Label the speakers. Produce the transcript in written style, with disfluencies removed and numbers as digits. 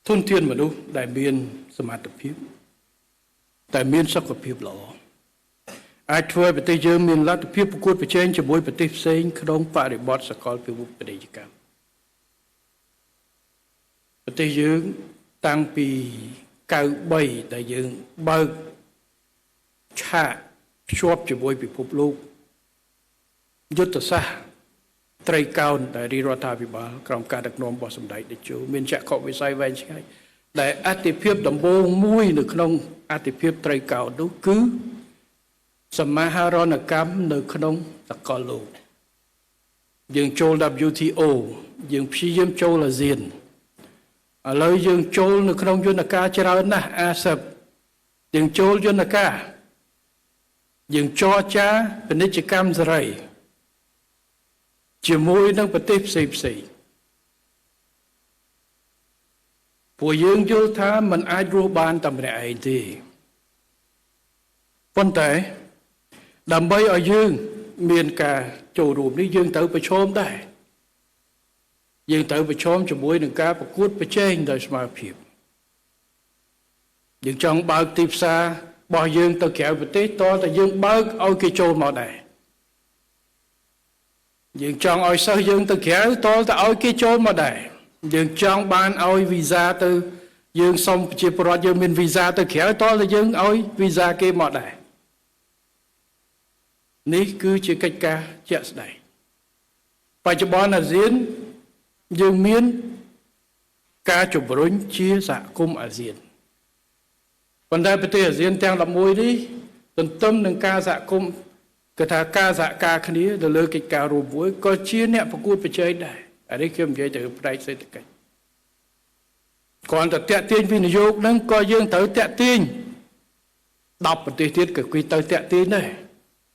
Speaker 1: ធនធានមនុស្សដែលមានសមត្ថភាពតែមានសុខភាពល្អអាចធ្វើឲ្យប្រទេសយើងមានលទ្ធភាពប្រកួតប្រជែងជាមួយប្រទេសផ្សេងក្នុងបរិបទសកលភាវូបនីយកម្មប្រទេសយើងតាំងពី93ដែលយើងបើកឆាកភ្ជាប់ជាមួយពិភពលោកយុទ្ធសាស្ត្រត្រីកោណដែលរាជរដ្ឋាភិបាលក្រោមការដឹកនាំរបស់សម្ដេចតេជោមានចក្ខុវិស័យវែងឆ្ងាយដែលអតិភិបដំបូងមួយនៅក្នុងអតិភិបត្រីកោណនោះគឺសមាហរណកម្មនៅក្នុងសកលលោកយើងចូល WTO យើងព្យាយាមចូលអាស៊ានឥឡូវយើងចូលនៅក្នុងយន្តការច្រើនណាស់ASEPយើងចូលយន្តការយើងចរចាពាណិជ្ជកម្មសេរីជាមួយនឹងប្រទេសផ្សេងពួកយើងយល់ថាมันអាចរស់បានតែម្នាក់ឯងទេប៉ុន្តែដើម្បីឲ្យយើងមានការចូលរួមនេះយើងត្រូវប្រឈមដែរយើងត្រូវប្រឈមជាមួយនឹងការប្រកួតប្រជែងដោយស្មារតីយើងចង់បើកទីផ្សាររបស់យើងទៅក្រៅប្រទេសតើតែយើងបើកឲ្យគេចូលមកដែរយើងចង់ឲ្យសិស្សយើងទៅក្រៅតើតែឲ្យគេចូលមកដែរយើងចង់បានឲ្យវីសាទៅយើងសុំប្រជាពលរដ្ឋយើងមានវីសាទៅក្រៅតើតែយើងឲ្យវីសាគេមកដែរនេះគឺជាកិច្ចការជាក់ស្ដែងបច្ចុប្បន្នអាស៊ានយើងមានការជំរុញជាសហគមន៍អាស៊ានប៉ុន្តែប្រទេសអាស៊ានទាំង11នេះទន្ទឹមនឹងការសហគមន៍គឺថាការសហការគ្នាទៅលើកិច្ចការរួមមួយក៏ជាអ្នកប្រកួតប្រជែងដែរអានេះខ្ញុំនិយាយទៅផ្នែកសេដ្ឋកិច្ចគ្រាន់តែតាក់ទាញវិនិយោគហ្នឹងក៏យើងត្រូវតាក់ទាញ10ប្រទេសទៀតក៏គេទៅតាក់ទាញដែរ